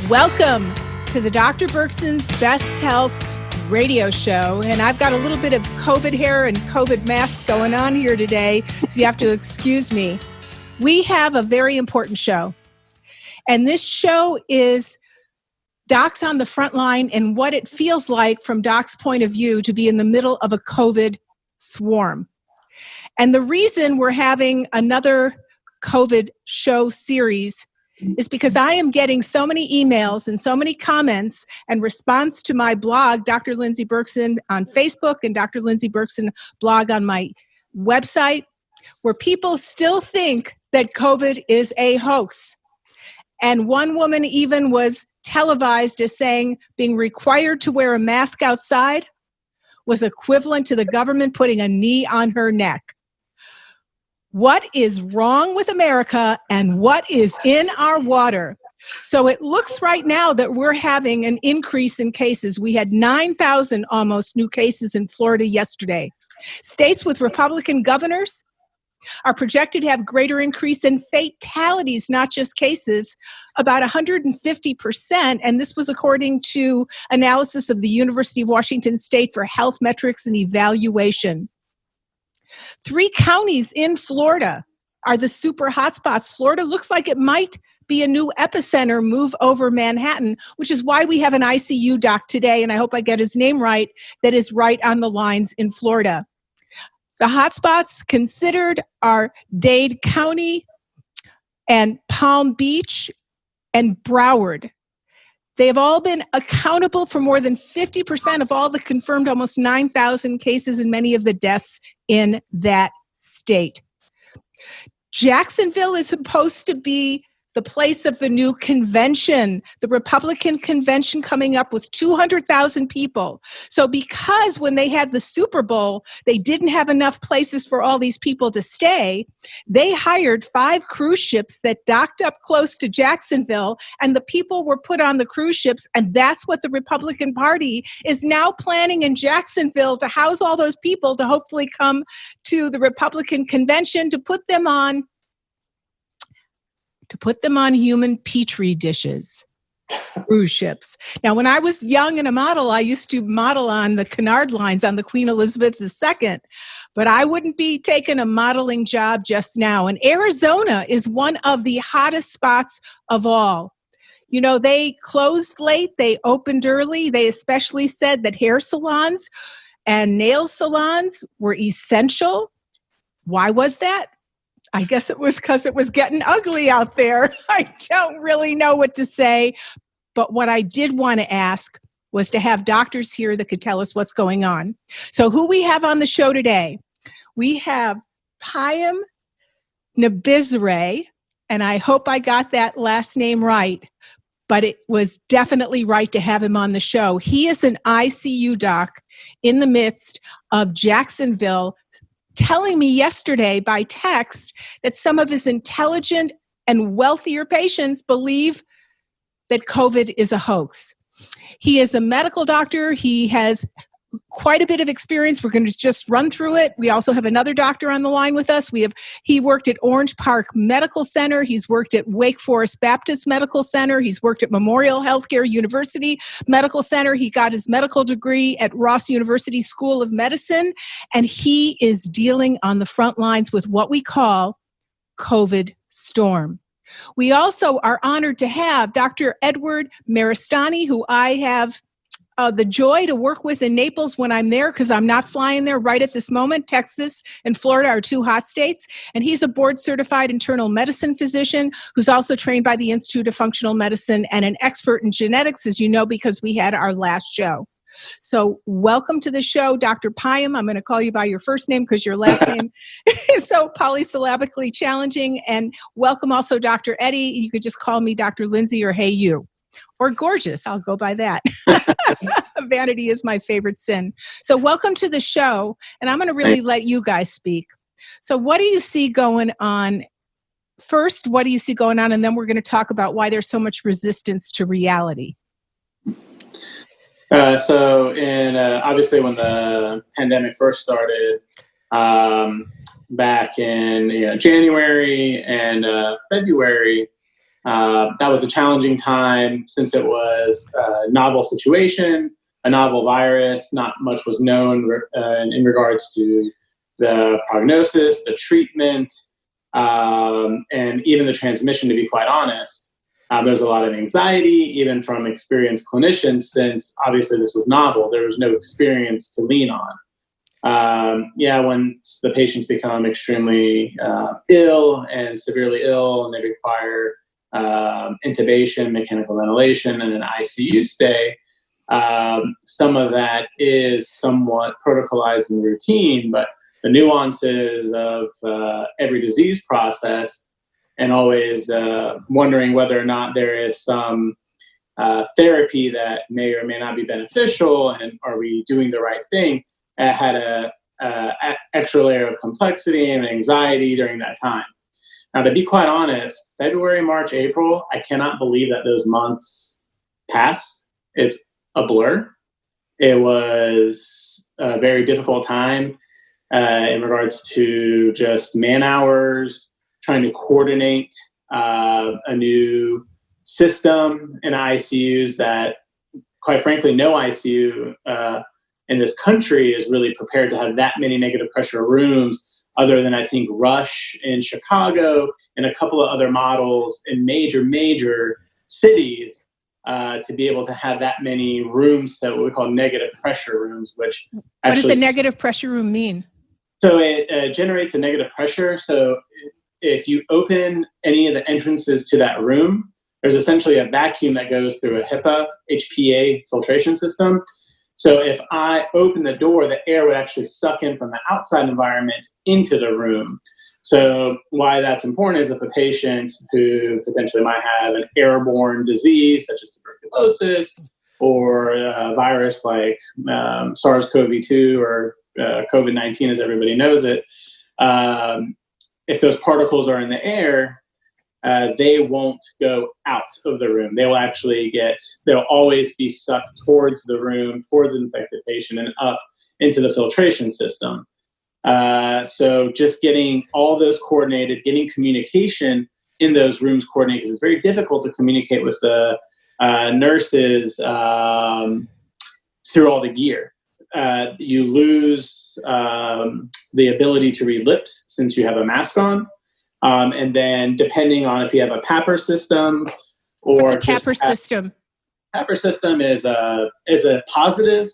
Welcome to the Dr. Bergson's Best Health radio show. And I've got a little bit of COVID hair and COVID mask going on here today, so you have to excuse me. We have a very important show. And this show is docs on the front line and what it feels like from docs' point of view to be in the middle of a COVID swarm. And the reason we're having another COVID show series is because I am getting so many emails and so many comments and response to my blog, Dr. Lindsay Bergson on Facebook and Dr. Lindsay Bergson blog on my website, where people still think that COVID is a hoax. And one woman even was televised as saying being required to wear a mask outside was equivalent to the government putting a knee on her neck. What is wrong with America and what is in our water? So it looks right now that we're having an increase in cases. We had 9,000 almost new cases in Florida yesterday. States with Republican governors are projected to have greater increase in fatalities, not just cases, about 150%. And this was according to analysis of the University of Washington State for Health Metrics and Evaluation. 3 counties in Florida are the super hotspots. Florida looks like it might be a new epicenter move over Manhattan, which is why we have an ICU doc today, and I hope I get his name right, that is right on the lines in Florida. The hotspots considered are Dade County and Palm Beach and Broward. They have all been accountable for more than 50% of all the confirmed almost 9,000 cases and many of the deaths in that state. Jacksonville is supposed to be the place of the new convention, the Republican convention coming up with 200,000 people. So because when they had the Super Bowl, they didn't have enough places for all these people to stay, they hired 5 cruise ships that docked up close to Jacksonville, and the people were put on the cruise ships, and that's what the Republican Party is now planning in Jacksonville, to house all those people to hopefully come to the Republican convention to put them on human petri dishes, cruise ships. Now, when I was young and a model, I used to model on the Cunard lines on the Queen Elizabeth II, but I wouldn't be taking a modeling job just now. And Arizona is one of the hottest spots of all. You know, they closed late, they opened early. They especially said that hair salons and nail salons were essential. Why was that? I guess it was because it was getting ugly out there. I don't really know what to say. But what I did want to ask was to have doctors here that could tell us what's going on. So who we have on the show today? We have Payam Nabizadeh, and I hope I got that last name right, but it was definitely right to have him on the show. He is an ICU doc in the midst of Jacksonville, telling me yesterday by text that some of his intelligent and wealthier patients believe that COVID is a hoax. He is a medical doctor. He has quite a bit of experience. We're going to just run through it. We also have another doctor on the line with us. He worked at Orange Park Medical Center. He's worked at Wake Forest Baptist Medical Center. He's worked at Memorial Healthcare University Medical Center. He got his medical degree at Ross University School of Medicine. And he is dealing on the front lines with what we call COVID storm. We also are honored to have Dr. Eduardo Maristany, who I have the joy to work with in Naples when I'm there, because I'm not flying there right at this moment. Texas and Florida are 2 hot states. And he's a board-certified internal medicine physician who's also trained by the Institute of Functional Medicine and an expert in genetics, as you know, because we had our last show. So welcome to the show, Dr. Payam. I'm going to call you by your first name because your last name is so polysyllabically challenging. And welcome also, Dr. Eddie. You could just call me Dr. Lindsay or Hey You. Or gorgeous. I'll go by that. Vanity is my favorite sin. So welcome to the show. And I'm going to really let you guys speak. So what do you see going on? First, what do you see going on? And then we're going to talk about why there's so much resistance to reality. So obviously when the pandemic first started, back in January and February, That was a challenging time since it was a novel situation, a novel virus. Not much was known in regards to the prognosis, the treatment, and even the transmission, to be quite honest. There was a lot of anxiety, even from experienced clinicians, since obviously this was novel. There was no experience to lean on. Once the patients become extremely ill and severely ill, and they require intubation, mechanical ventilation, and an ICU stay, some of that is somewhat protocolized and routine, but the nuances of every disease process, and always wondering whether or not there is some therapy that may or may not be beneficial, and are we doing the right thing, had a extra layer of complexity and anxiety during that time. Now, to be quite honest, February, March, April, I cannot believe that those months passed. It's a blur. It was a very difficult time in regards to just man hours, trying to coordinate a new system in ICUs that, quite frankly, no ICU in this country is really prepared to have that many negative pressure rooms, other than, I think, Rush in Chicago and a couple of other models in major cities to be able to have that many rooms, that what we call negative pressure rooms, which what does a negative pressure room mean? So it generates a negative pressure. So if you open any of the entrances to that room, there's essentially a vacuum that goes through a HPA filtration system. So if I open the door, the air would actually suck in from the outside environment into the room. So why that's important is if a patient who potentially might have an airborne disease, such as tuberculosis, or a virus like SARS-CoV-2 or COVID-19, as everybody knows it, if those particles are in the air, they won't go out of the room. They will actually they'll always be sucked towards the room, towards an infected patient, and up into the filtration system. So just getting all those coordinated, getting communication in those rooms coordinated, because it's very difficult to communicate with the nurses through all the gear. You lose the ability to read lips since you have a mask on. And then depending on if you have a PAPR system or what's a PAPR system? PAPR system is a positive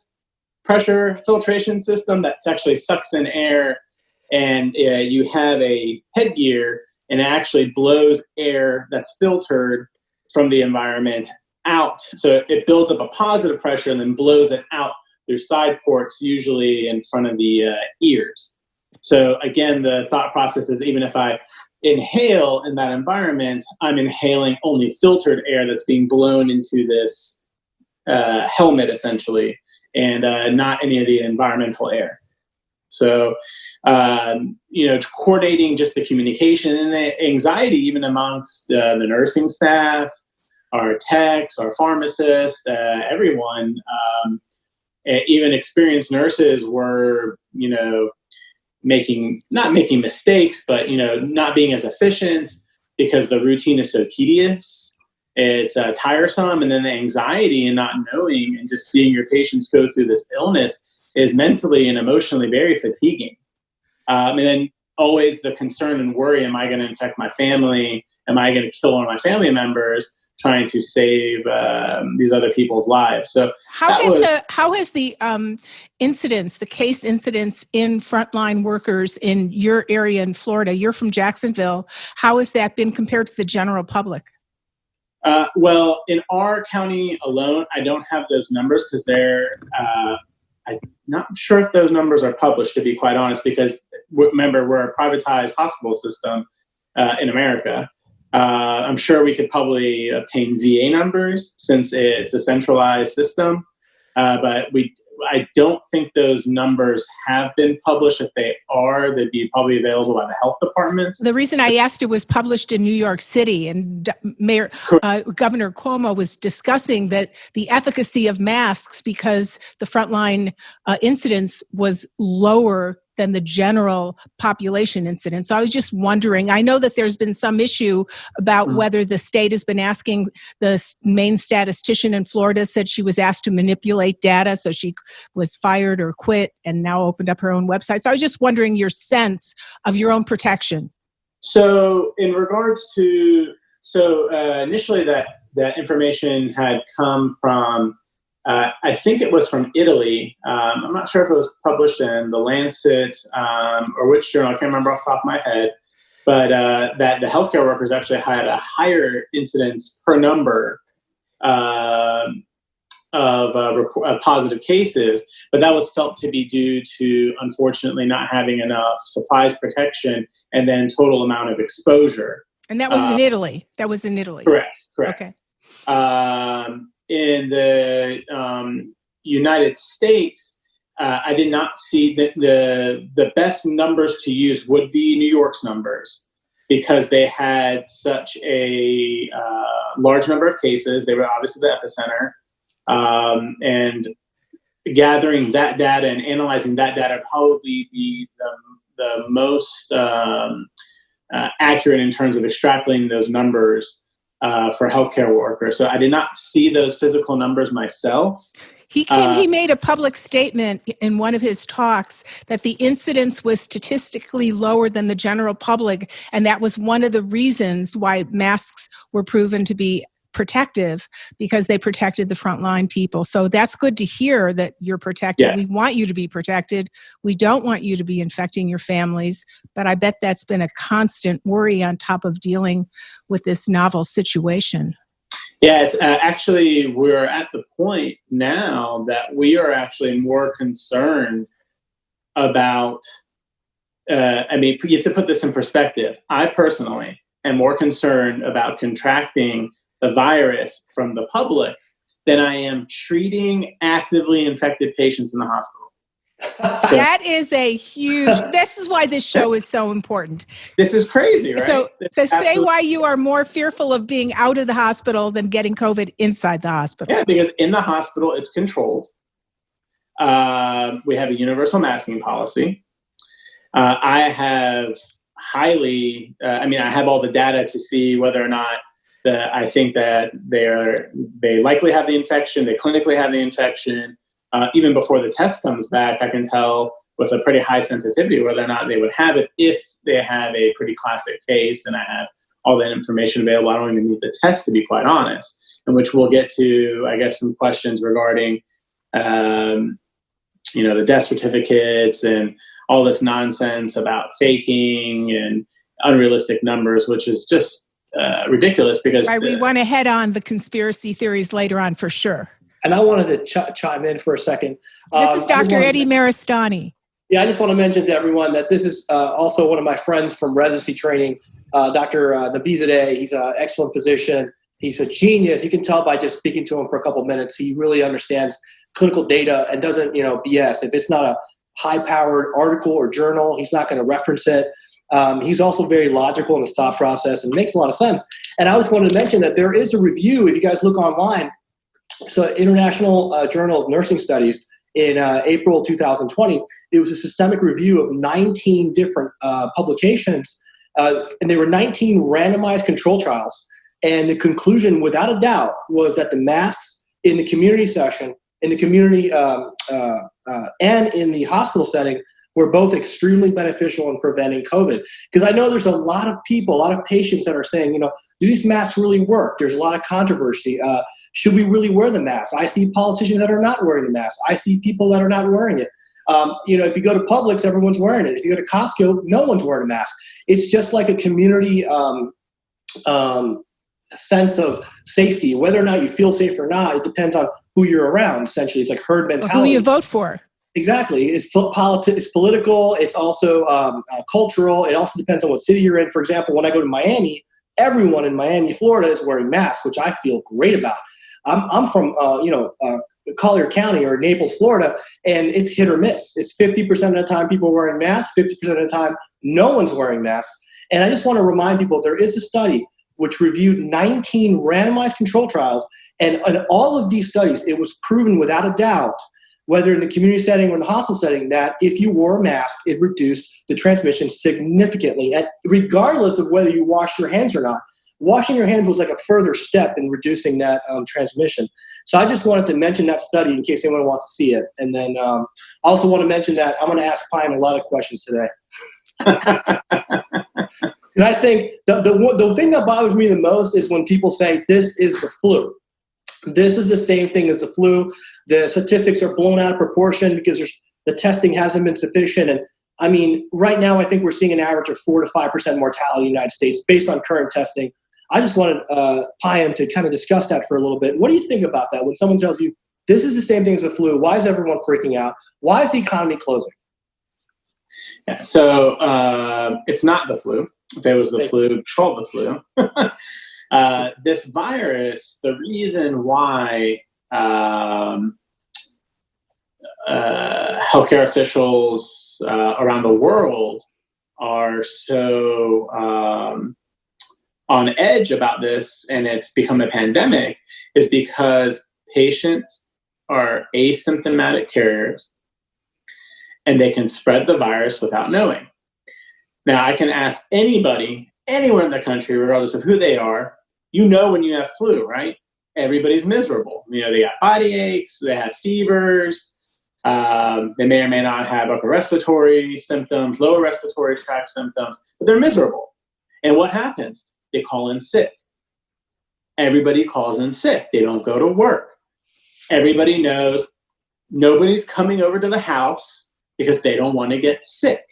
pressure filtration system that actually sucks in air, and you have a headgear, and it actually blows air that's filtered from the environment out. So it builds up a positive pressure and then blows it out through side ports, usually in front of the ears. So again, the thought process is, even if I inhale in that environment, I'm inhaling only filtered air that's being blown into this helmet, essentially, and not any of the environmental air. So, coordinating just the communication and the anxiety, even amongst the nursing staff, our techs, our pharmacists, everyone, even experienced nurses were, not making mistakes, but, not being as efficient because the routine is so tedious. It's tiresome. And then the anxiety and not knowing and just seeing your patients go through this illness is mentally and emotionally very fatiguing. And then always the concern and worry, am I going to infect my family? Am I going to kill one of my family members trying to save these other people's lives? So how has the incidence, the case incidence in frontline workers in your area in Florida? You're from Jacksonville. How has that been compared to the general public? Well, in our county alone, I don't have those numbers because I'm not sure if those numbers are published, to be quite honest, because remember, we're a privatized hospital system in America. I'm sure we could probably obtain VA numbers since it's a centralized system, but I don't think those numbers have been published. If they are, they'd be probably available by the health departments. The reason I asked, it was published in New York City, and Governor Cuomo was discussing that the efficacy of masks, because the frontline incidence was lower than the general population incidence. So I was just wondering, I know that there's been some issue about whether the state has been asking, the main statistician in Florida said she was asked to manipulate data, so she was fired or quit and now opened up her own website. So I was just wondering your sense of your own protection. So in regards to, initially that information had come from, I think it was from Italy. I'm not sure if it was published in the Lancet or which journal. I can't remember off the top of my head. But that the healthcare workers actually had a higher incidence per number of positive cases. But that was felt to be due to, unfortunately, not having enough supplies protection and then total amount of exposure. And that was in Italy. That was in Italy. Correct. Okay. In the United States, I did not see that the best numbers to use would be New York's numbers because they had such a large number of cases. They were obviously the epicenter. And gathering that data and analyzing that data probably be the most accurate in terms of extrapolating those numbers for healthcare workers. So I did not see those physical numbers myself. He made a public statement in one of his talks that the incidence was statistically lower than the general public, and that was one of the reasons why masks were proven to be protective, because they protected the frontline people. So that's good to hear that you're protected. Yes. We want you to be protected. We don't want you to be infecting your families, but I bet that's been a constant worry on top of dealing with this novel situation. Yeah, it's actually, we're at the point now that we are actually more concerned about, you have to put this in perspective. I personally am more concerned about contracting the virus from the public than I am treating actively infected patients in the hospital. That is this is why this show is so important. This is crazy, right? So say why you are more fearful of being out of the hospital than getting COVID inside the hospital. Yeah, because in the hospital, it's controlled. We have a universal masking policy. I have I have all the data to see whether or not I think that they likely have the infection, they clinically have the infection. Even before the test comes back, I can tell with a pretty high sensitivity whether or not they would have it if they have a pretty classic case, and I have all that information available. I don't even need the test, to be quite honest, in which we'll get to, I guess, some questions regarding, the death certificates and all this nonsense about faking and unrealistic numbers, which is just ridiculous because... Right, we want to head on the conspiracy theories later on for sure. And I wanted to chime in for a second. This is Dr. Eddie Maristany. Yeah, I just want to mention to everyone that this is also one of my friends from residency training, Dr. Nabizadeh. He's an excellent physician. He's a genius. You can tell by just speaking to him for a couple of minutes. He really understands clinical data and doesn't, BS. If it's not a high-powered article or journal, he's not going to reference it. He's also very logical in his thought process and makes a lot of sense. And I just wanted to mention that there is a review, if you guys look online. So International Journal of Nursing Studies in April 2020, it was a systemic review of 19 different publications, and there were 19 randomized control trials. And the conclusion, without a doubt, was that the masks in the community session, in the community and in the hospital setting were both extremely beneficial in preventing COVID. Because I know there's a lot of people, a lot of patients that are saying, do these masks really work? There's a lot of controversy. Should we really wear the mask? I see politicians that are not wearing the mask. I see people that are not wearing it. If you go to Publix, everyone's wearing it. If you go to Costco, no one's wearing a mask. It's just like a community sense of safety. Whether or not you feel safe or not, it depends on who you're around, essentially. It's like herd mentality. Who you vote for. Exactly. It's political. It's also cultural. It also depends on what city you're in. For example, when I go to Miami, everyone in Miami, Florida is wearing masks, which I feel great about. I'm from, Collier County or Naples, Florida, and it's hit or miss. It's 50% of the time people are wearing masks, 50% of the time no one's wearing masks. And I just want to remind people there is a study which reviewed 19 randomized control trials, and in all of these studies, it was proven without a doubt whether in the community setting or in the hospital setting, that if you wore a mask, it reduced the transmission significantly, and regardless of whether you wash your hands or not. Washing your hands was like a further step in reducing that transmission. So I just wanted to mention that study in case anyone wants to see it. And then I also want to mention that I'm going to ask Payam a lot of questions today. And I think the thing that bothers me the most is when people say this is the flu. This is the same thing as the flu. The statistics are blown out of proportion because the testing hasn't been sufficient. And I mean, right now, I think we're seeing an average of 4 to 5% mortality in the United States based on current testing. I just wanted Payam to kind of discuss that for a little bit. What do you think about that when someone tells you this is the same thing as the flu? Why is everyone freaking out? Why is the economy closing? Yeah, so it's not the flu. If it was the flu, control the flu. This virus, the reason why healthcare officials around the world are so on edge about this, and it's become a pandemic, is because patients are asymptomatic carriers and they can spread the virus without knowing. Now, I can ask anybody, anywhere in the country, regardless of who they are, you know when you have flu, right? Everybody's miserable. You know, they got body aches, they have fevers, they may or may not have upper respiratory symptoms, lower respiratory tract symptoms, but they're miserable. And what happens? They call in sick. Everybody calls in sick. They don't go to work. Everybody knows nobody's coming over to the house because they don't want to get sick.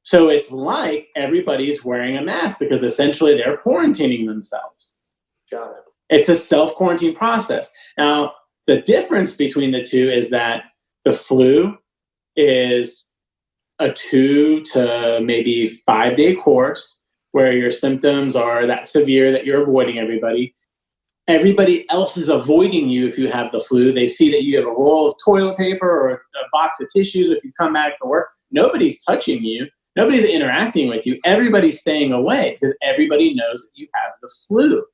So it's like everybody's wearing a mask because essentially they're quarantining themselves. Got it. It's a self-quarantine process. Now, the difference between the two is that the flu is a 2 to maybe 5 day course where your symptoms are that severe that you're avoiding everybody. Everybody else is avoiding you if you have the flu. They see that you have a roll of toilet paper or a box of tissues if you come back to work. Nobody's touching you. Nobody's interacting with you. Everybody's staying away because everybody knows that you have the flu.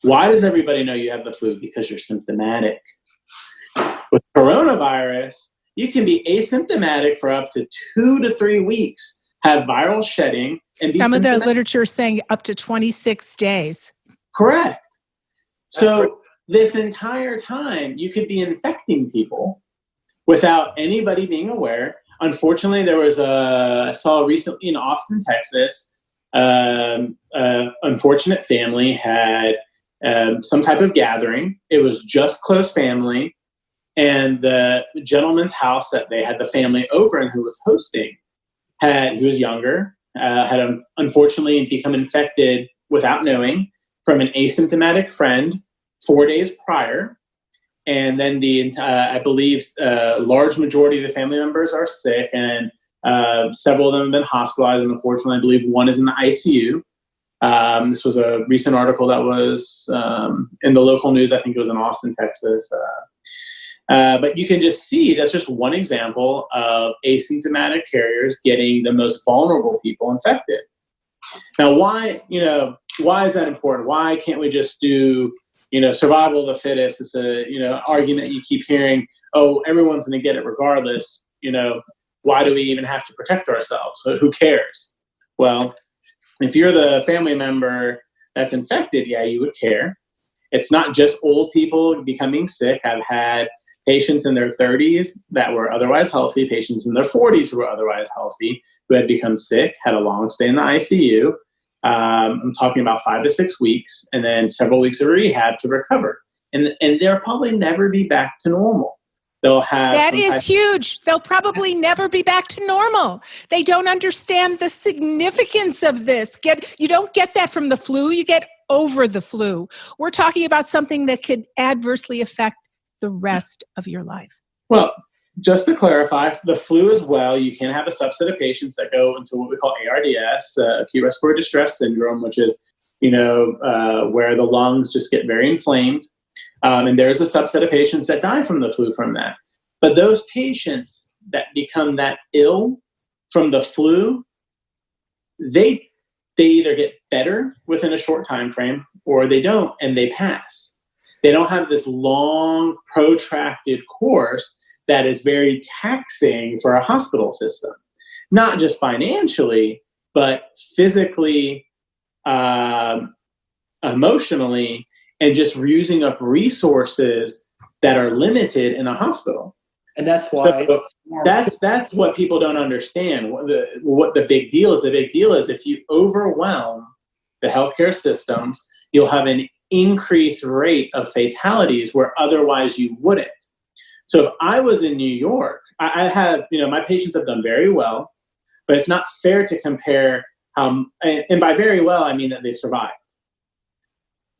Why does everybody know you have the flu? Because you're symptomatic. With coronavirus, you can be asymptomatic for up to 2 to 3 weeks, have viral shedding, and be some of the literature saying up to 26 days. Correct. So this entire time, you could be infecting people without anybody being aware. Unfortunately, there was I saw recently in Austin, Texas, unfortunate family had some type of gathering. It was just close family. And the gentleman's house that they had the family over and who was hosting, he was younger, had unfortunately become infected without knowing from an asymptomatic friend 4 days prior. And then I believe large majority of the family members are sick, and several of them have been hospitalized. And unfortunately, I believe one is in the ICU. This was a recent article that was in the local news. I think it was in Austin, Texas. But you can just see that's just one example of asymptomatic carriers getting the most vulnerable people infected. Now, why is that important? Why can't we just do, survival of the fittest? It's a, argument you keep hearing. Oh, everyone's going to get it regardless. Why do we even have to protect ourselves? Who cares? Well, if you're the family member that's infected, yeah, you would care. It's not just old people becoming sick. I've had patients in their 30s that were otherwise healthy, patients in their 40s who were otherwise healthy, who had become sick, had a long stay in the ICU. I'm talking about 5 to 6 weeks, and then several weeks of rehab to recover. And they'll probably never be back to normal. They'll have that is huge. They'll probably never be back to normal. They don't understand the significance of this. You don't get that from the flu. You get over the flu. We're talking about something that could adversely affect the rest of your life. Well, just to clarify, the flu as well, you can have a subset of patients that go into what we call ARDS, acute respiratory distress syndrome, which is, where the lungs just get very inflamed. And there's a subset of patients that die from the flu from that. But those patients that become that ill from the flu, they either get better within a short time frame or they don't, and they pass. They don't have this long, protracted course that is very taxing for a hospital system, not just financially, but physically, emotionally, and just using up resources that are limited in a hospital. And that's why that's what people don't understand. What the big deal is. The big deal is if you overwhelm the healthcare systems, you'll have an increased rate of fatalities where otherwise you wouldn't. So if I was in New York, I have, my patients have done very well, but it's not fair to compare how, and by very well, I mean that they survived.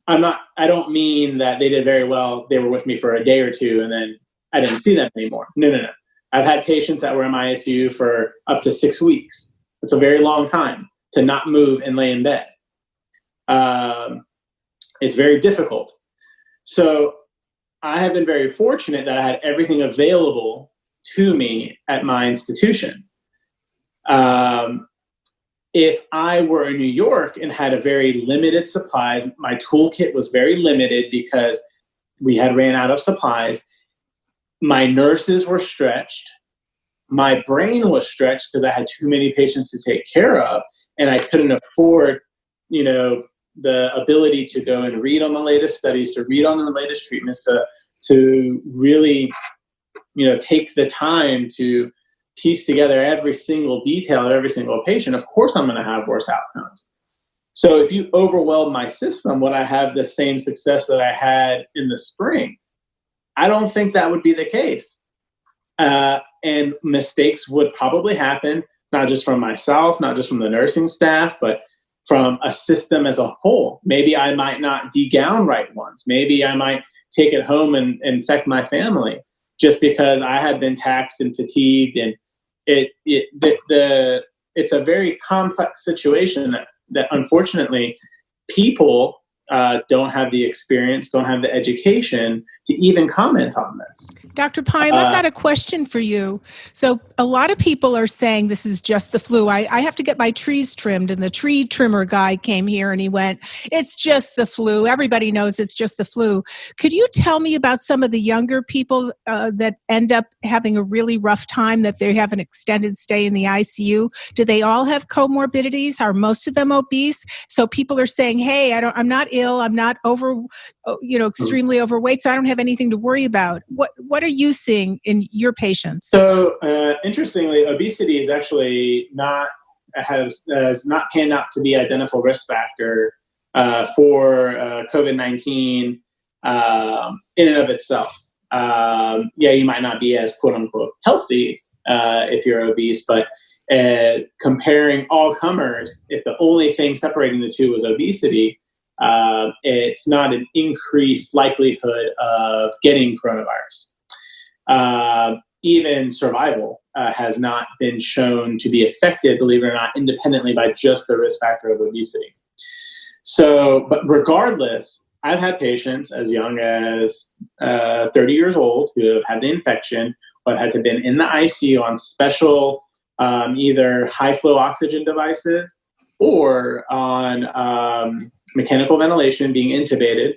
I don't mean that they did very well. They were with me for a day or two and then I didn't see them anymore. No. I've had patients that were in my ICU for up to 6 weeks. It's a very long time to not move and lay in bed. It's very difficult. So I have been very fortunate that I had everything available to me at my institution. If I were in New York and had a very limited supplies, my toolkit was very limited because we had ran out of supplies. My nurses were stretched. My brain was stretched because I had too many patients to take care of, and I couldn't afford, the ability to go and read on the latest studies, to read on the latest treatments, to really, take the time to piece together every single detail of every single patient. Of course, I'm going to have worse outcomes. So if you overwhelm my system, would I have the same success that I had in the spring? I don't think that would be the case. And mistakes would probably happen, not just from myself, not just from the nursing staff, but from a system as a whole. Maybe I might not degown right once. Maybe I might take it home and infect my family just because I had been taxed and fatigued. And it's a very complex situation that unfortunately people don't have the experience, don't have the education to even comment on this. Dr. Payam, I've got a question for you. So a lot of people are saying this is just the flu. I have to get my trees trimmed, and the tree trimmer guy came here and he went, it's just the flu. Everybody knows it's just the flu. Could you tell me about some of the younger people that end up having a really rough time, that they have an extended stay in the ICU? Do they all have comorbidities? Are most of them obese? So people are saying, hey, I'm not ill. I'm not extremely overweight, so I don't have anything to worry about. What are you seeing in your patients? So interestingly, obesity is actually has not panned out to be an identical risk factor for COVID-19 in and of itself. You might not be as quote unquote healthy if you're obese, but comparing all comers, if the only thing separating the two was obesity, it's not an increased likelihood of getting coronavirus. Even survival has not been shown to be affected, believe it or not, independently by just the risk factor of obesity. So, but regardless, I've had patients as young as 30 years old who have had the infection, but had to been in the ICU on special either high flow oxygen devices or on mechanical ventilation, being intubated.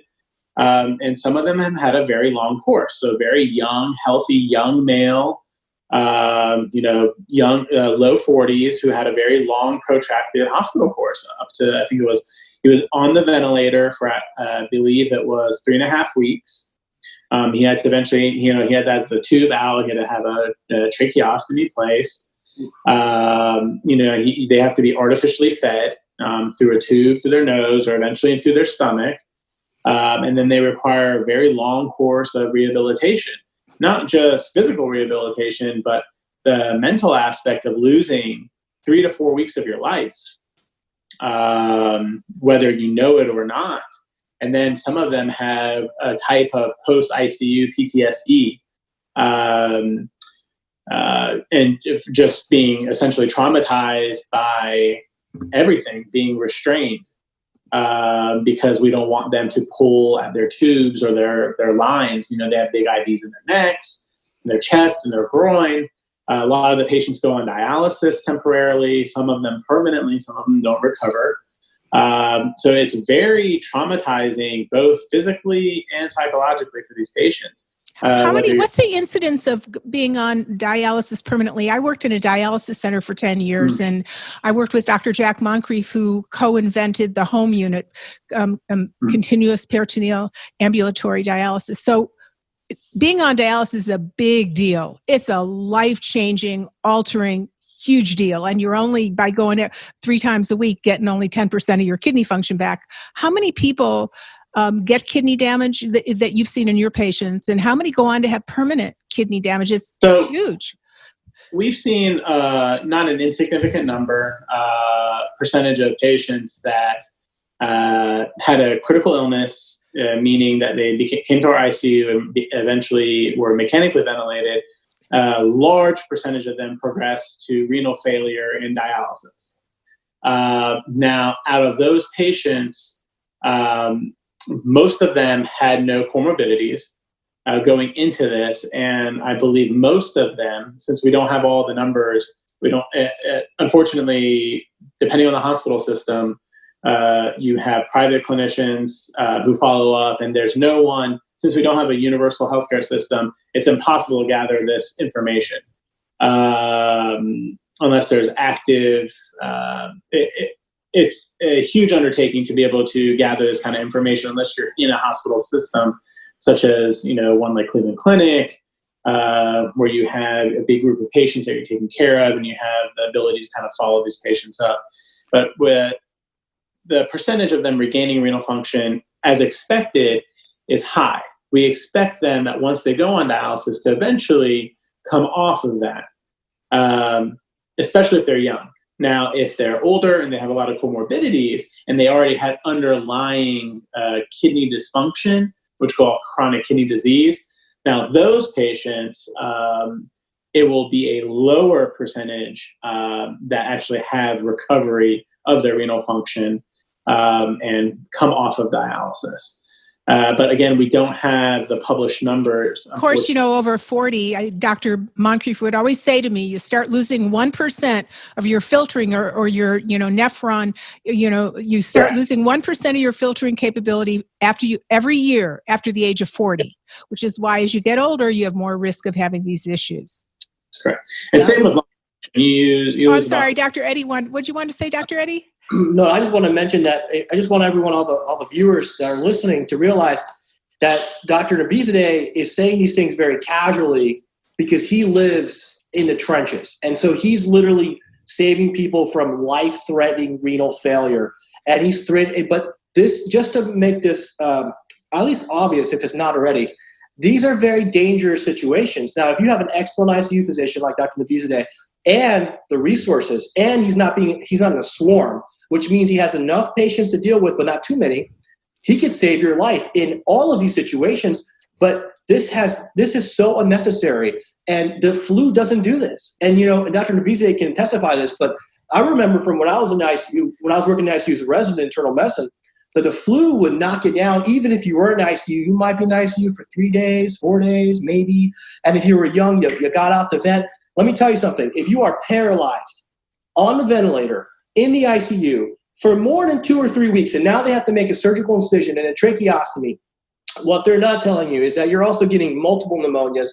And some of them have had a very long course. So very young, healthy, young male, young, low 40s who had a very long, protracted hospital course up to, I think he was on the ventilator for, I believe it was 3.5 weeks. He had to eventually, he had the tube out, he had to have a tracheostomy placed. They have to be artificially fed through a tube, through their nose, or eventually through their stomach. And then they require a very long course of rehabilitation, not just physical rehabilitation, but the mental aspect of losing 3 to 4 weeks of your life, whether you know it or not. And then some of them have a type of post-ICU PTSD, and just being essentially traumatized by everything, being restrained. Because we don't want them to pull at their tubes or their lines. They have big IVs in their necks, in their chest, and their groin. A lot of the patients go on dialysis temporarily, some of them permanently, some of them don't recover. So it's very traumatizing, both physically and psychologically for these patients. What's the incidence of being on dialysis permanently? I worked in a dialysis center for 10 years, and I worked with Dr. Jack Moncrief, who co-invented the home unit, continuous peritoneal ambulatory dialysis. So being on dialysis is a big deal. It's a life-changing, altering, huge deal. And you're only, by going there 3 times a week, getting only 10% of your kidney function back. How many people get kidney damage that you've seen in your patients, and how many go on to have permanent kidney damage? It's huge. We've seen not an insignificant number, percentage of patients that had a critical illness, meaning that they came to our ICU and eventually were mechanically ventilated. A large percentage of them progressed to renal failure and dialysis. Now, out of those patients, most of them had no comorbidities going into this, and I believe most of them, since we don't have all the numbers, we don't. Unfortunately, depending on the hospital system, you have private clinicians who follow up, and there's no one. Since we don't have a universal healthcare system, it's impossible to gather this information unless there's active. It's a huge undertaking to be able to gather this kind of information unless you're in a hospital system, such as, one like Cleveland Clinic, where you have a big group of patients that you're taking care of, and you have the ability to kind of follow these patients up. But with the percentage of them regaining renal function, as expected, is high. We expect them that once they go on dialysis to eventually come off of that, especially if they're young. Now, if they're older and they have a lot of comorbidities and they already had underlying kidney dysfunction, which we call chronic kidney disease, now those patients, it will be a lower percentage that actually have recovery of their renal function and come off of dialysis. But again, we don't have the published numbers. Of course, over 40, Dr. Moncrief would always say to me, you start losing 1% of your filtering or your, nephron, you start losing 1% of your filtering capability every year after the age of 40, which is why as you get older, you have more risk of having these issues. That's correct. And same with I'm sorry, Dr. Eddie, what'd you want to say, Dr. Eddie? No, I just want to mention that I just want everyone, all the viewers that are listening, to realize that Dr. Nabizadeh is saying these things very casually because he lives in the trenches. And so he's literally saving people from life-threatening renal failure. And he's threatening, but this, just to make this at least obvious if it's not already, these are very dangerous situations. Now, if you have an excellent ICU physician like Dr. Nabizadeh and the resources, and he's not in a swarm, which means he has enough patients to deal with, but not too many, he could save your life in all of these situations. But this is so unnecessary, and the flu doesn't do this. And Dr. Nabizadeh can testify to this, but I remember from when I was in ICU, when I was working in ICU as a resident in internal medicine, that the flu would knock you down. Even if you were in ICU, you might be in ICU for 3 days, 4 days, maybe. And if you were young, you got off the vent. Let me tell you something. If you are paralyzed on the ventilator, in the ICU for more than 2 or 3 weeks, and now they have to make a surgical incision and a tracheostomy, what they're not telling you is that you're also getting multiple pneumonias.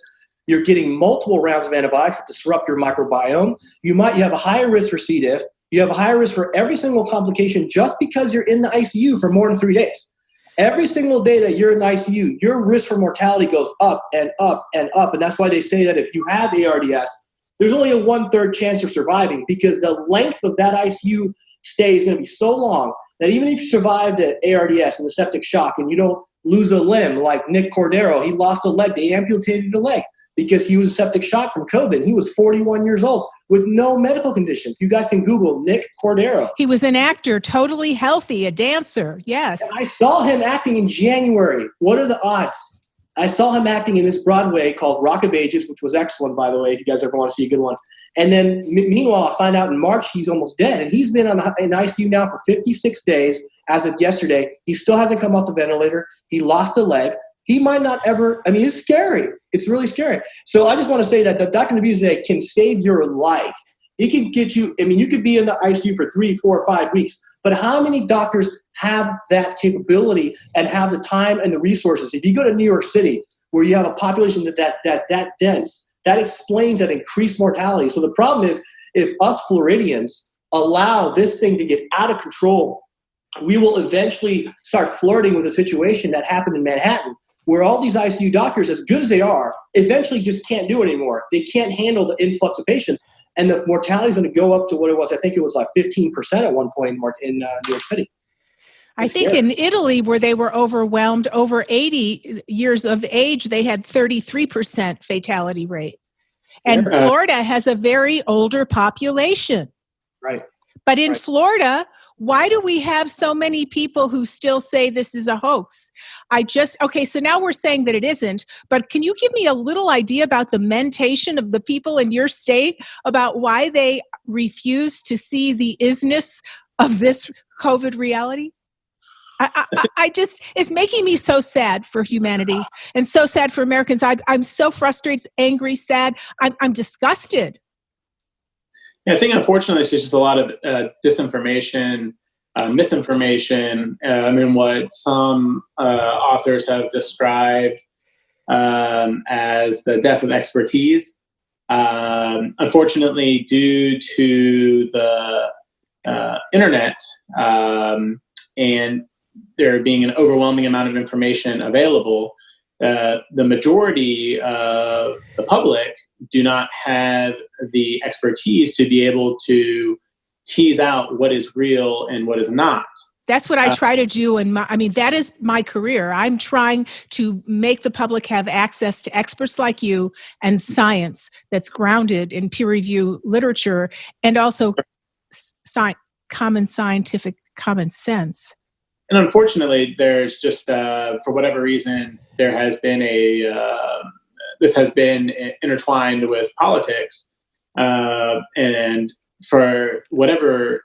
You're getting multiple rounds of antibiotics that disrupt your microbiome. You have a higher risk for C. diff. You have a higher risk for every single complication just because you're in the ICU for more than 3 days. Every single day that you're in the ICU, your risk for mortality goes up and up and up. And that's why they say that if you have ARDS, there's only a 1/3 chance of surviving, because the length of that ICU stay is going to be so long that even if you survive the ARDS and the septic shock and you don't lose a limb like Nick Cordero, he lost a leg, they amputated a leg because he was septic shock from COVID. He was 41 years old with no medical conditions. You guys can Google Nick Cordero. He was an actor, totally healthy, a dancer. Yes. And I saw him acting in January. What are the odds? I saw him acting in this Broadway called Rock of Ages, which was excellent, by the way, if you guys ever want to see a good one. And then meanwhile, I find out in March he's almost dead. And he's been in ICU now for 56 days as of yesterday. He still hasn't come off the ventilator. He lost a leg. He might not ever, it's scary. It's really scary. So I just want to say that Dr. Nabizadeh can save your life. He can get you, you could be in the ICU for 3, 4, 5 weeks. But how many doctors have that capability and have the time and the resources? If you go to New York City, where you have a population that dense, that explains that increased mortality. So the problem is, if us Floridians allow this thing to get out of control, we will eventually start flirting with a situation that happened in Manhattan, where all these ICU doctors, as good as they are, eventually just can't do it anymore. They can't handle the influx of patients. And the mortality is going to go up to what it was. I think it was like 15% at one point in New York City. I think in Italy, where they were overwhelmed, over 80 years of age, they had 33% fatality rate. And Florida has a very older population. Right. But in Florida, why do we have so many people who still say this is a hoax? So now we're saying that it isn't, but can you give me a little idea about the mentation of the people in your state about why they refuse to see the isness of this COVID reality? It's making me so sad for humanity and so sad for Americans. I'm so frustrated, angry, sad. I'm disgusted. Yeah, I think unfortunately it's just a lot of disinformation, misinformation. What some authors have described as the death of expertise. Unfortunately, due to the internet and there being an overwhelming amount of information available, the majority of the public do not have the expertise to be able to tease out what is real and what is not. That's what I try to do. And that is my career. I'm trying to make the public have access to experts like you and science that's grounded in peer review literature and also common scientific common sense. And unfortunately, there's just, for whatever reason, there has been this has been intertwined with politics. And for whatever,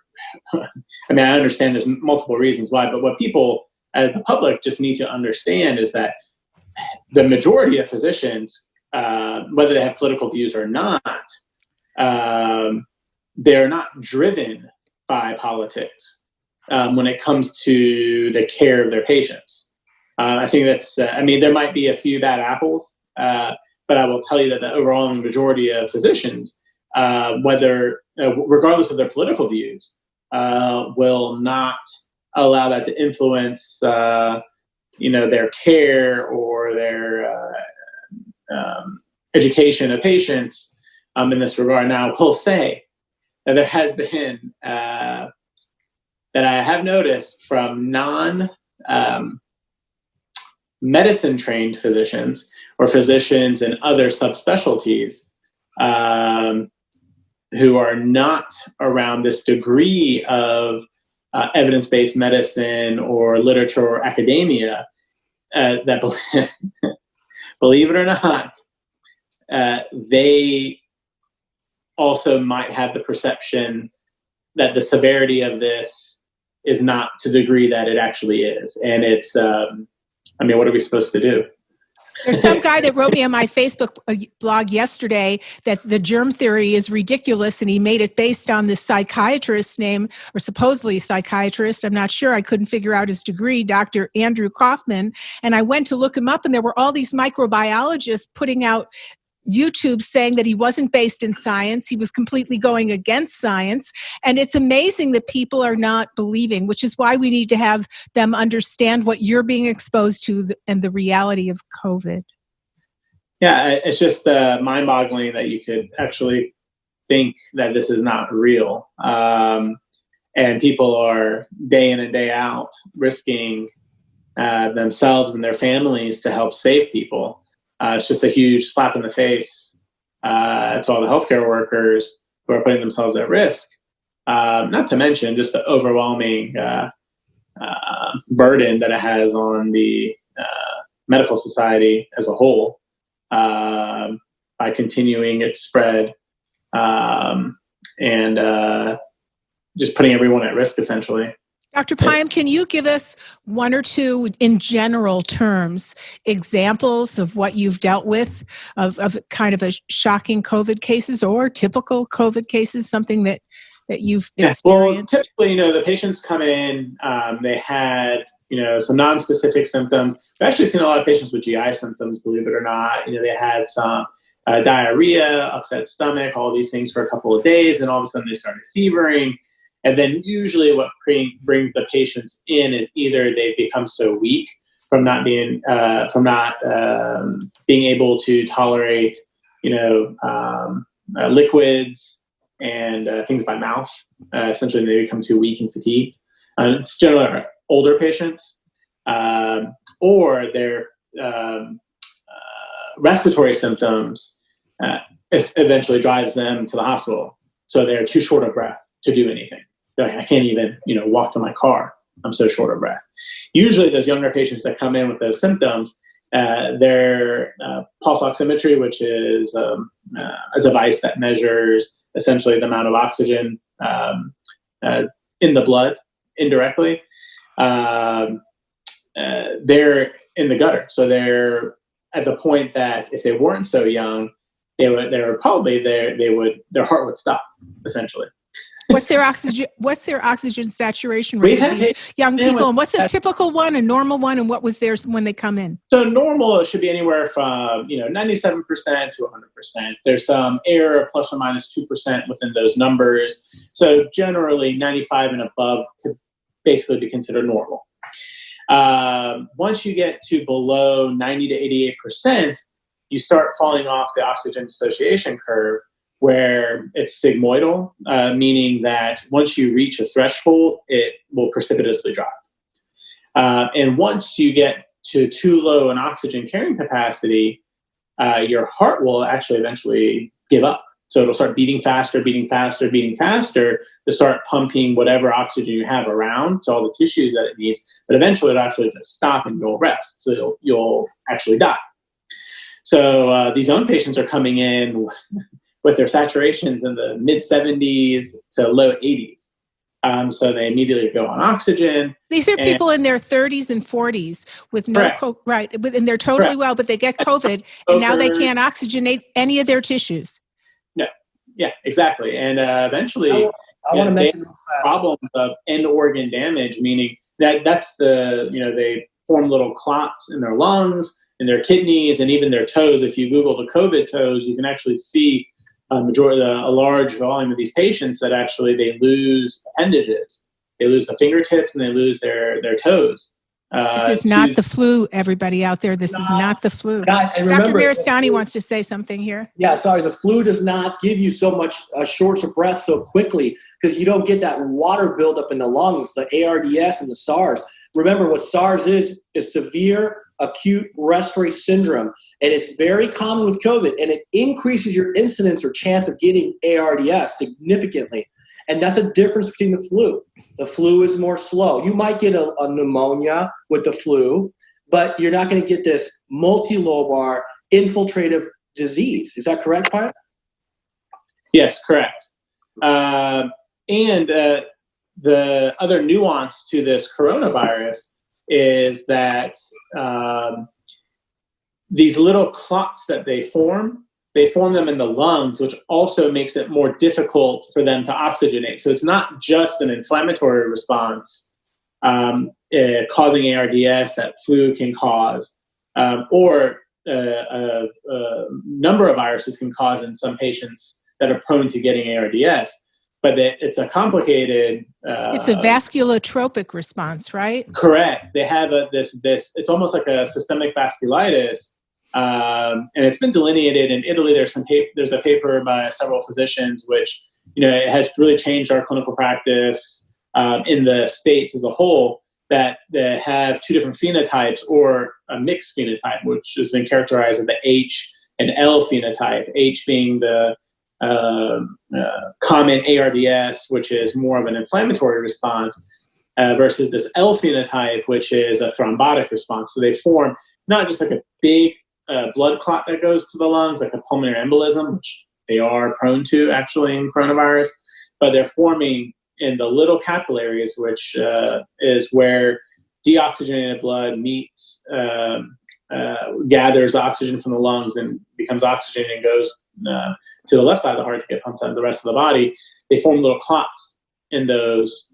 I understand there's multiple reasons why, but what people, as the public, just need to understand is that the majority of physicians, whether they have political views or not, they're not driven by politics. When it comes to the care of their patients. I think that's, there might be a few bad apples, but I will tell you that the overwhelming majority of physicians, regardless of their political views, will not allow that to influence, their care or their education of patients in this regard. Now, we'll say that there has been that I have noticed from non-medicine trained physicians or physicians in other subspecialties who are not around this degree of evidence-based medicine or literature or academia that believe it or not, they also might have the perception that the severity of this is not to the degree that it actually is. And it's, what are we supposed to do? There's some guy that wrote me on my Facebook blog yesterday that the germ theory is ridiculous, and he made it based on this psychiatrist's name, or supposedly psychiatrist. I'm not sure. I couldn't figure out his degree, Dr. Andrew Kaufman. And I went to look him up, and there were all these microbiologists putting out YouTube saying that he wasn't based in science. He was completely going against science. And it's amazing that people are not believing, which is why we need to have them understand what you're being exposed to and the reality of COVID. Yeah, it's just mind-boggling that you could actually think that this is not real. And people are day in and day out risking themselves and their families to help save people. It's just a huge slap in the face to all the healthcare workers who are putting themselves at risk. Not to mention just the overwhelming burden that it has on the medical society as a whole by continuing its spread and just putting everyone at risk, essentially. Dr. Payam, can you give us one or two, in general terms, examples of what you've dealt with of kind of a shocking COVID cases or typical COVID cases, something that that you've Well, experienced? typically, the patients come in, they had, some non-specific symptoms. We've actually seen a lot of patients with GI symptoms, believe it or not. They had some diarrhea, upset stomach, all these things for a couple of days, and all of a sudden they started fevering. And then usually what brings the patients in is either they become so weak from not being able to tolerate, liquids and things by mouth. Essentially, they become too weak and fatigued. It's generally older patients, or their respiratory symptoms eventually drives them to the hospital. So they're too short of breath to do anything. They're like, I can't even, walk to my car. I'm so short of breath. Usually, those younger patients that come in with those symptoms, their pulse oximetry, which is a device that measures essentially the amount of oxygen in the blood indirectly, they're in the gutter. So they're at the point that if they weren't so young, their heart would stop, essentially. What's their oxygen saturation rate of these young people? And what's a typical one, a normal one, and what was theirs when they come in? So normal should be anywhere from 97% to 100%. There's some error, plus or minus 2% within those numbers. So generally, 95 and above could basically be considered normal. Once you get to below 90 to 88%, you start falling off the oxygen dissociation curve, where it's sigmoidal, meaning that once you reach a threshold, it will precipitously drop. And once you get to too low an oxygen carrying capacity, your heart will actually eventually give up. So it'll start beating faster to start pumping whatever oxygen you have around to all the tissues that it needs. But eventually it'll actually just stop and you'll rest. So you'll actually die. So these young patients are coming in with their saturations in the mid 70s to low 80s. So they immediately go on oxygen. These are people in their 30s and 40s with no, and they're totally well, but they get COVID, and now they can't oxygenate any of their tissues. No, yeah, exactly. And eventually, I want to mention problems of end organ damage, meaning that's they form little clots in their lungs, in their kidneys, and even their toes. If you Google the COVID toes, you can actually see a large volume of these patients that actually they lose appendages. They lose the fingertips and they lose their toes. This is not the flu, everybody out there. This is not the flu. And remember, Dr. Maristany wants to say something here. Yeah, sorry. The flu does not give you so much shortness of breath so quickly because you don't get that water buildup in the lungs, the ARDS and the SARS. Remember, what SARS is severe acute respiratory syndrome, and it's very common with COVID, and it increases your incidence or chance of getting ARDS significantly. And that's a difference between the flu. The flu is more slow. You might get a pneumonia with the flu, but you're not going to get this multilobar infiltrative disease. Is that correct, Payam? Yes, correct. And the other nuance to this coronavirus is that these little clots that they form them in the lungs, which also makes it more difficult for them to oxygenate. So it's not just an inflammatory response causing ARDS that flu can cause, or a number of viruses can cause in some patients that are prone to getting ARDS. But it's a complicated... it's a vasculotropic response, right? Correct. They have this. It's almost like a systemic vasculitis, and it's been delineated in Italy. There's a paper by several physicians, which it has really changed our clinical practice in the States as a whole. That they have two different phenotypes or a mixed phenotype, which has been characterized as the H and L phenotype. H being the common ARDS, which is more of an inflammatory response, versus this L phenotype, which is a thrombotic response. So they form not just like a big blood clot that goes to the lungs, like a pulmonary embolism, which they are prone to actually in coronavirus, but they're forming in the little capillaries, which is where deoxygenated blood meets, gathers oxygen from the lungs and becomes oxygen and goes to the left side of the heart to get pumped out of the rest of the body. they form little clots in those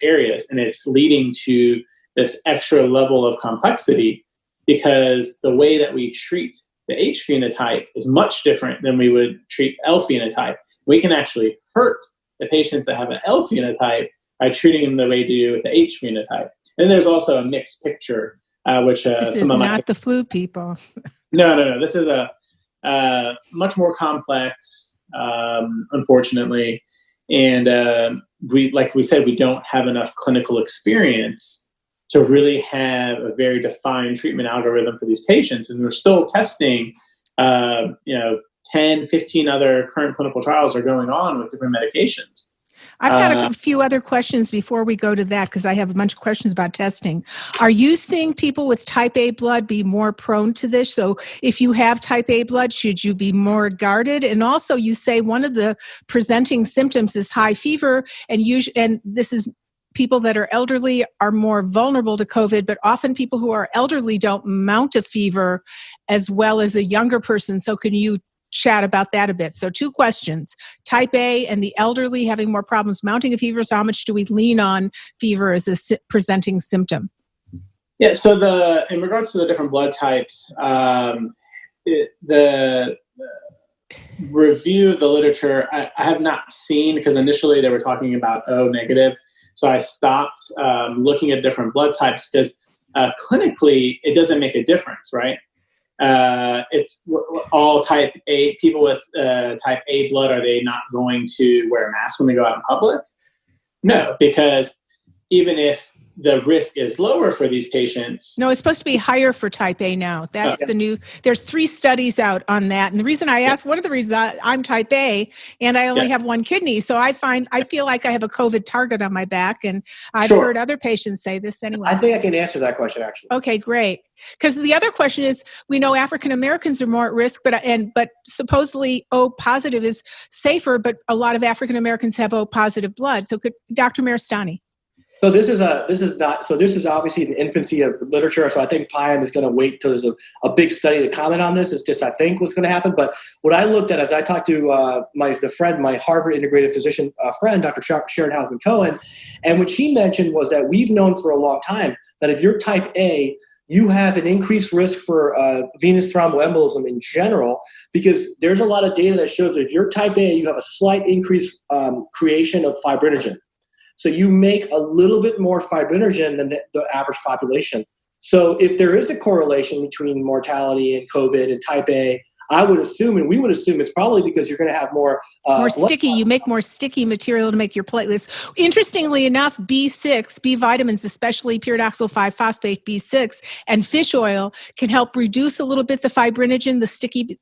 areas, and it's leading to this extra level of complexity because the way that we treat the H phenotype is much different than we would treat L phenotype. We can actually hurt the patients that have an L phenotype by treating them the way we do with the H phenotype. And there's also a mixed picture, which this is not the flu people. No. This is a much more complex, unfortunately. And like we said, we don't have enough clinical experience to really have a very defined treatment algorithm for these patients. And we're still testing, 10, 15 other current clinical trials are going on with different medications. I've got a few other questions before we go to that, because I have a bunch of questions about testing. Are you seeing people with type A blood be more prone to this? So if you have type A blood, should you be more guarded? And also you say one of the presenting symptoms is high fever, and this is people that are elderly are more vulnerable to COVID, but often people who are elderly don't mount a fever as well as a younger person. So can you chat about that a bit? So 2 questions: type A and the elderly having more problems mounting a fever. So how much do we lean on fever as a presenting symptom? Yeah. So in regards to the different blood types, the review of the literature, I have not seen, because initially they were talking about O negative. So I stopped looking at different blood types because clinically it doesn't make a difference, right? It's all type A people with type A blood. Are they not going to wear a mask when they go out in public? No, because even if the risk is lower for these patients. No, it's supposed to be higher for type A now. That's the new, there's 3 studies out on that. And the reason I asked, one of the reasons I'm type A and I only have 1 kidney. So I feel like I have a COVID target on my back. And I've heard other patients say this anyway. I think I can answer that question, actually. Okay, great. Because the other question is, we know African Americans are more at risk, but supposedly O positive is safer, but a lot of African Americans have O positive blood. So could Dr. Maristany? So this is obviously in the infancy of literature. So I think Payam is going to wait till there's a big study to comment on this. It's just, I think, what's going to happen. But what I looked at as I talked to my Harvard integrated physician friend, Dr. Sharon Hausman-Cohen, and what she mentioned was that we've known for a long time that if you're type A, you have an increased risk for venous thromboembolism in general, because there's a lot of data that shows that if you're type A, you have a slight increased creation of fibrinogen. So you make a little bit more fibrinogen than the average population. So if there is a correlation between mortality and COVID and type A, I would assume, and we would assume, it's probably because you're going to have more sticky. You make more sticky material to make your platelets. Interestingly enough, B6, B vitamins, especially pyridoxal 5-phosphate B6, and fish oil can help reduce a little bit the fibrinogen, the sticky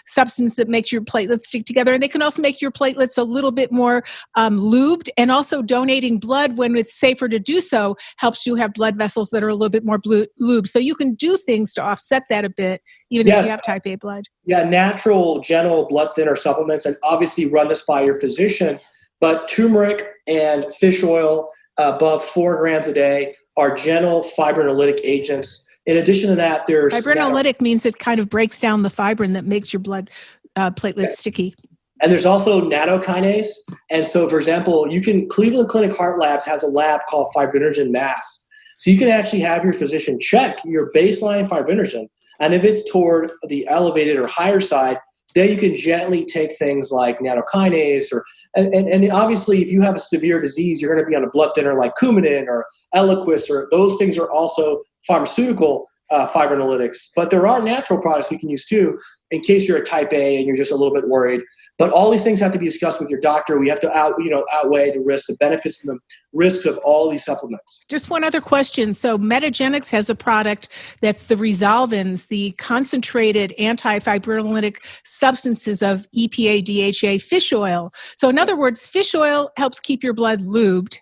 substance that makes your platelets stick together. And they can also make your platelets a little bit more lubed. And also donating blood when it's safer to do so helps you have blood vessels that are a little bit more lubed. So you can do things to offset that a bit, even if you have type A blood. Yeah, natural, gentle blood thinner supplements, and obviously run this by your physician. But turmeric and fish oil above 4 grams a day are gentle fibrinolytic agents. In addition to that, there's... Fibrinolytic means it kind of breaks down the fibrin that makes your blood platelets sticky. And there's also nattokinase. And so, for example, Cleveland Clinic Heart Labs has a lab called Fibrinogen Mass. So you can actually have your physician check your baseline fibrinogen. And if it's toward the elevated or higher side, then you can gently take things like nattokinase and obviously if you have a severe disease, you're going to be on a blood thinner like Coumadin or Eliquis, or those things are also pharmaceutical fibrinolytics. But there are natural products we can use too in case you're a type A and you're just a little bit worried. But all these things have to be discussed with your doctor. We have to outweigh the risks, the benefits, and the risks of all these supplements. Just one other question. So Metagenics has a product that's the Resolvins, the concentrated anti-fibrinolytic substances of EPA, DHA fish oil. So in other words, fish oil helps keep your blood lubed.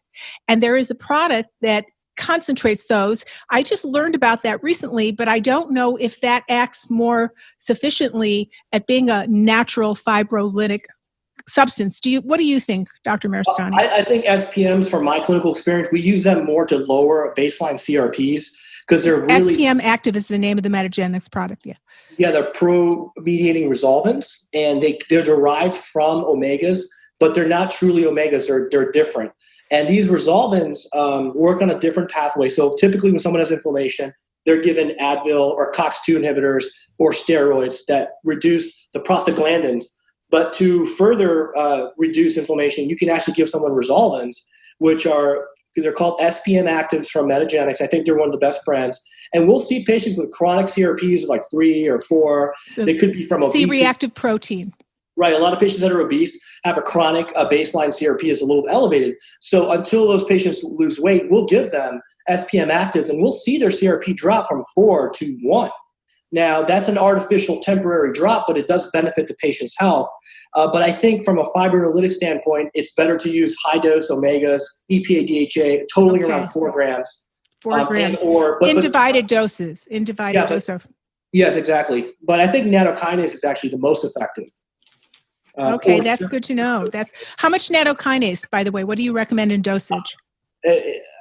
And there is a product that concentrates those. I just learned about that recently, but I don't know if that acts more sufficiently at being a natural fibrolytic substance. What do you think, Dr. Maristany? I think SPMs, from my clinical experience, we use them more to lower baseline CRPs because they're really... SPM Active is the name of the Metagenics product, yeah. Yeah, they're pro-mediating resolvins, and they're derived from omegas but they're not truly omegas. They're different. And these resolvins work on a different pathway. So typically when someone has inflammation, they're given Advil or COX-2 inhibitors or steroids that reduce the prostaglandins. But to further reduce inflammation, you can actually give someone resolvins, which they're called SPM actives from Metagenics. I think they're one of the best brands. And we'll see patients with chronic CRPs like 3 or 4. So they could be from obesity. C-reactive protein. Right. A lot of patients that are obese have a chronic baseline CRP is a little elevated. So until those patients lose weight, we'll give them SPM actives and we'll see their CRP drop from 4 to 1. Now, that's an artificial temporary drop, but it does benefit the patient's health. But I think from a fibrinolytic standpoint, it's better to use high-dose omegas, EPA, DHA, totaling around 4 grams. 4 grams. Divided doses. In divided doses. Yes, exactly. But I think nattokinase is actually the most effective. Okay, that's good to know. How much nattokinase, by the way? What do you recommend in dosage?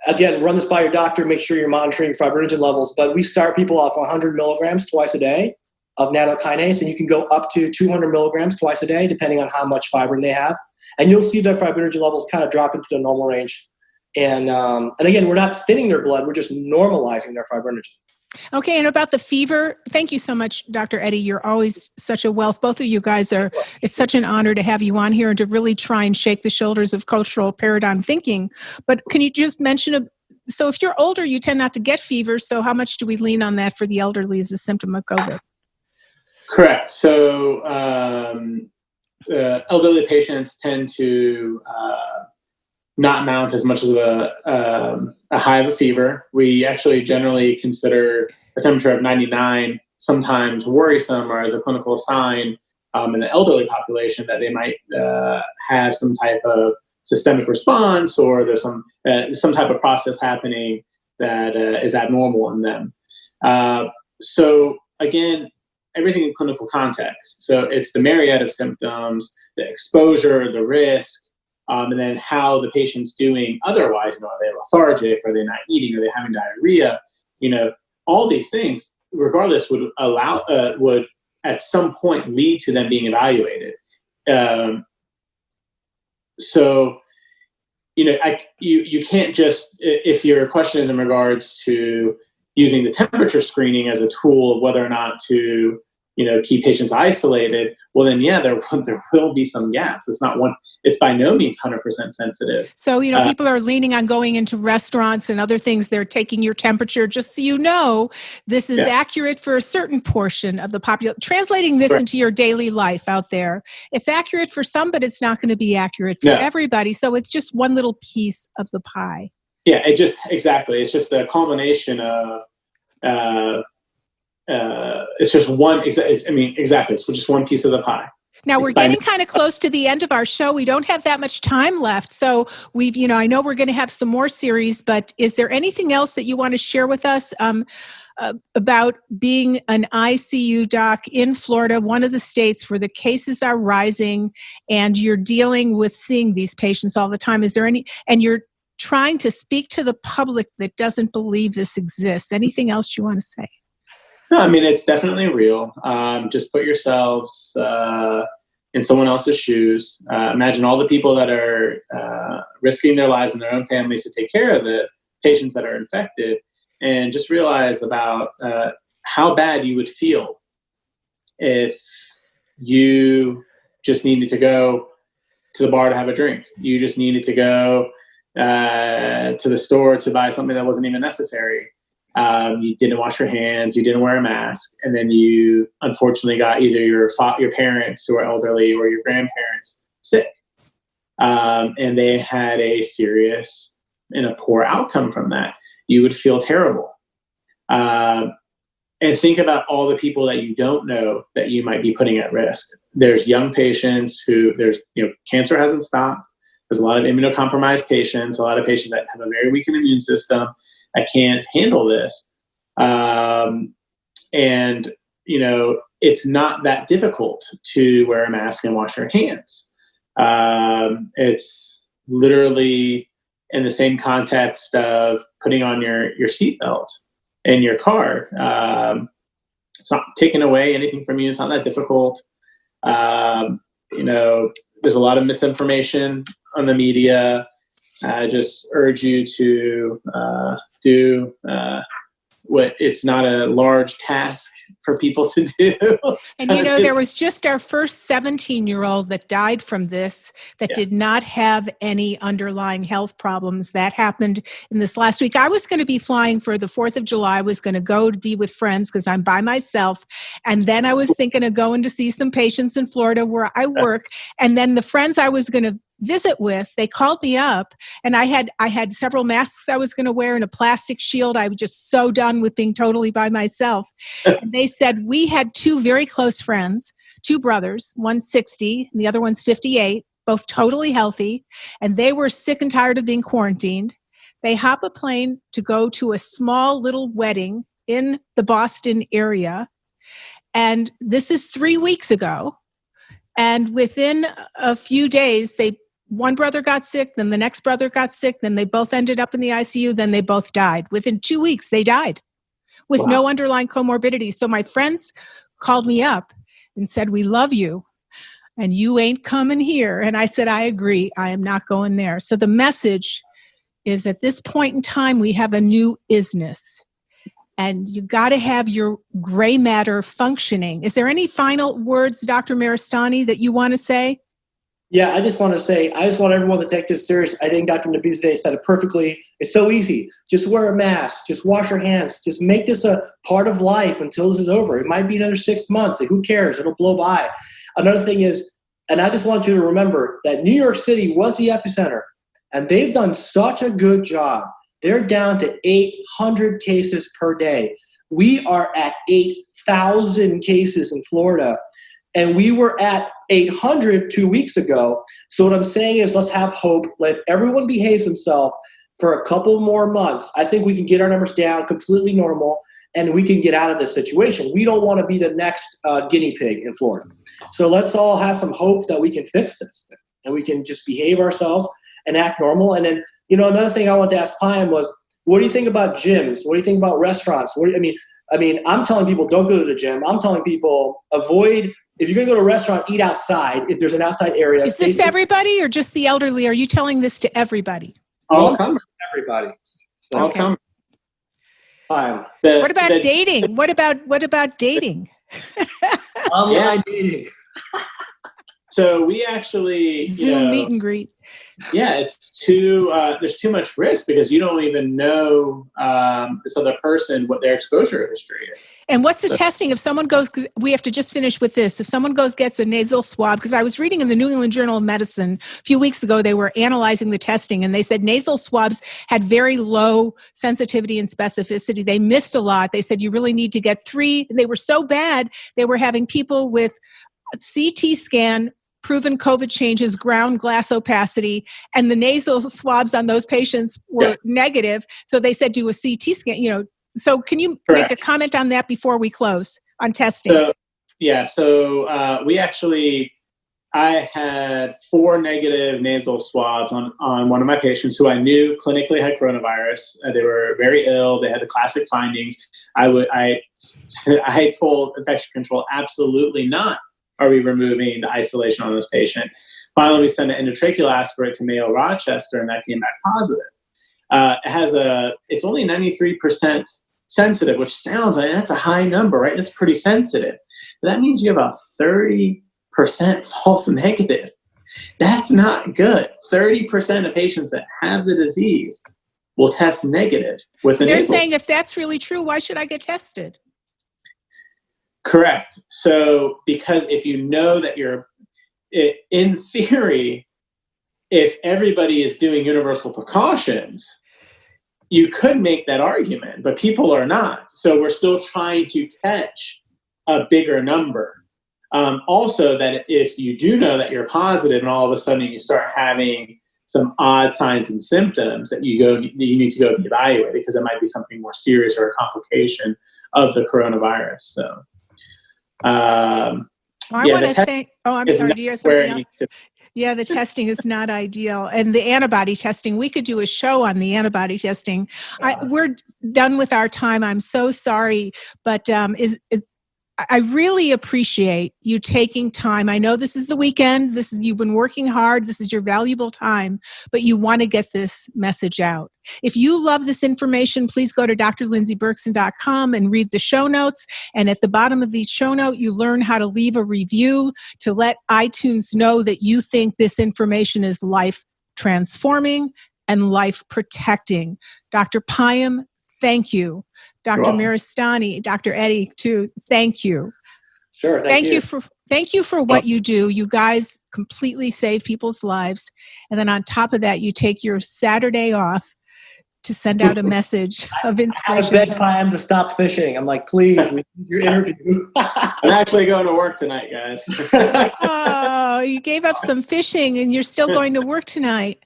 Again, run this by your doctor. Make sure you're monitoring fibrinogen levels. But we start people off 100 milligrams twice a day of nattokinase, and you can go up to 200 milligrams twice a day, depending on how much fibrin they have. And you'll see their fibrinogen levels kind of drop into the normal range. And again, we're not thinning their blood. We're just normalizing their fibrinogen. Okay, and about the fever, thank you so much, Dr. Eddie. You're always such a wealth. Both of you guys it's such an honor to have you on here and to really try and shake the shoulders of cultural paradigm thinking. But can you just mention, so if you're older, you tend not to get fever, so how much do we lean on that for the elderly as a symptom of COVID? Correct. So elderly patients tend to not mount as much as a high of a fever. We actually generally consider a temperature of 99 sometimes worrisome or as a clinical sign in the elderly population that they might have some type of systemic response or there's some type of process happening that is abnormal in them. So again, everything in clinical context. So it's the myriad of symptoms, the exposure, the risk, and then how the patient's doing otherwise. Are they lethargic? Are they not eating? Are they having diarrhea? All these things, regardless, would at some point lead to them being evaluated. You can't just, if your question is in regards to using the temperature screening as a tool of whether or not to keep patients isolated, well then, there will be some gaps. It's by no means 100% sensitive. So, people are leaning on going into restaurants and other things. They're taking your temperature just so this is accurate for a certain portion of the population. Translating this into your daily life out there, it's accurate for some, but it's not going to be accurate for everybody. So it's just one little piece of the pie. Yeah, exactly. It's just a culmination of it's just one. Exactly. It's just one piece of the pie. Now we're getting kind of close to the end of our show. We don't have that much time left. So I know we're going to have some more series, but is there anything else that you want to share with us about being an ICU doc in Florida, one of the states where the cases are rising and you're dealing with seeing these patients all the time? Is there and you're trying to speak to the public that doesn't believe this exists. Anything else you want to say? No, it's definitely real. Just put yourselves in someone else's shoes. Imagine all the people that are risking their lives and their own families to take care of the patients that are infected, and just realize about how bad you would feel if you just needed to go to the bar to have a drink. You just needed to go to the store to buy something that wasn't even necessary. You didn't wash your hands, you didn't wear a mask, and then you unfortunately got either your parents who are elderly or your grandparents sick. And they had a serious and a poor outcome from that. You would feel terrible. And think about all the people that you don't know that you might be putting at risk. There's young patients cancer hasn't stopped. There's a lot of immunocompromised patients, a lot of patients that have a very weakened immune system that can't handle this. It's not that difficult to wear a mask and wash your hands. It's literally in the same context of putting on your seatbelt in your car. It's not taking away anything from you. It's not that difficult. there's a lot of misinformation on the media. I just urge you to do what it's not a large task for people to do. And there was just our first 17-year-old that died from this that did not have any underlying health problems. That happened in this last week. I was going to be flying for the 4th of July. I was going to go to be with friends because I'm by myself. And then I was thinking of going to see some patients in Florida where I work. And then the friends I was going to visit with, they called me up, and I had several masks I was going to wear and a plastic shield. I was just so done with being totally by myself. And they said, we had 2 very close friends, 2 brothers, one's 60 and the other one's 58, both totally healthy, and they were sick and tired of being quarantined. They hop a plane to go to a small little wedding in the Boston area. And this is 3 weeks ago. And within a few days, one brother got sick, then the next brother got sick, then they both ended up in the ICU, then they both died. Within 2 weeks, they died with no underlying comorbidity. So my friends called me up and said, we love you, and you ain't coming here. And I said, I agree. I am not going there. So the message is at this point in time, we have a new isness. And you got to have your gray matter functioning. Is there any final words, Dr. Maristany, that you want to say? Yeah, I just want everyone to take this serious. I think Dr. Nabizadeh said it perfectly. It's so easy. Just wear a mask. Just wash your hands. Just make this a part of life until this is over. It might be another 6 months. Who cares? It'll blow by. Another thing is, and I just want you to remember that New York City was the epicenter, and they've done such a good job. They're down to 800 cases per day. We are at 8,000 cases in Florida. And we were at 800 2 weeks ago. So what I'm saying is, let's have hope. Let everyone behave themselves for a couple more months. I think we can get our numbers down completely normal, and we can get out of this situation. We don't want to be the next guinea pig in Florida. So let's all have some hope that we can fix this thing, and we can just behave ourselves and act normal. And then, another thing I wanted to ask Payam was, what do you think about gyms? What do you think about restaurants? I'm telling people, don't go to the gym. I'm telling people, avoid. If you're going to go to a restaurant, eat outside. If there's an outside area. Is this everybody or just the elderly? Are you telling this to everybody? All comers. Everybody. All comers. What about dating? What about dating? Online dating. So we actually Zoom meet and greet. Yeah, it's there's too much risk because you don't even know this other person, what their exposure history is. And what's the testing? If someone goes, we have to just finish with this. If someone gets a nasal swab, because I was reading in the New England Journal of Medicine a few weeks ago, they were analyzing the testing and they said nasal swabs had very low sensitivity and specificity. They missed a lot. They said you really need to get 3. They were so bad, they were having people with CT scan proven COVID changes, ground glass opacity, and the nasal swabs on those patients were negative. So they said do a CT scan, So can you make a comment on that before we close on testing? I had 4 negative nasal swabs on one of my patients who I knew clinically had coronavirus. They were very ill. They had the classic findings. I told infection control, absolutely not are we removing the isolation on this patient. Finally, we sent an endotracheal aspirate to Mayo Rochester, and that came back positive. It's only 93% sensitive, which sounds like that's a high number, right? It's pretty sensitive. But that means you have a 30% false negative. That's not good. 30% of patients that have the disease will test negative with an They're saying if that's really true, why should I get tested? Correct. So, because if you know that in theory, if everybody is doing universal precautions, you could make that argument, but people are not. So we're still trying to catch a bigger number. Also, that if you do know that you're positive and all of a sudden you start having some odd signs and symptoms, that you need to go be evaluated because it might be something more serious or a complication of the coronavirus. So. I'm sorry. Do you have something else? Yeah, the testing is not ideal. And the antibody testing, we could do a show on the antibody testing. We're done with our time. I'm so sorry. But I really appreciate you taking time. I know this is the weekend. You've been working hard. This is your valuable time, but you want to get this message out. If you love this information, please go to drlindseyberkson.com and read the show notes. And at the bottom of each show note, you learn how to leave a review to let iTunes know that you think this information is life transforming and life protecting. Dr. Payam, thank you. Dr. Maristany, Dr. Eddie, too. Thank you. Sure. Thank you. Thank you for what you do. You guys completely save people's lives. And then on top of that, you take your Saturday off to send out a message of inspiration. I beg Payam to stop fishing. I'm like, please, we need your interview. I'm actually going to work tonight, guys. Oh, you gave up some fishing and you're still going to work tonight.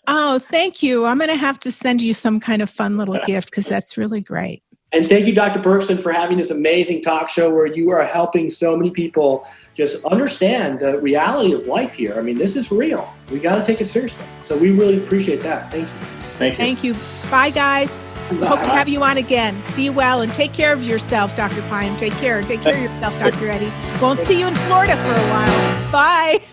Oh, thank you. I'm going to have to send you some kind of fun little gift because that's really great. And thank you, Dr. Berkson, for having this amazing talk show where you are helping so many people just understand the reality of life here. I mean, this is real. We got to take it seriously. So we really appreciate that. Thank you. Thank you. Thank you. Bye, guys. Bye. Hope to have you on again. Be well and take care of yourself, Dr. Payam. Take care. Take care of yourself, Dr. Eddie. Won't see you in Florida for a while. Bye.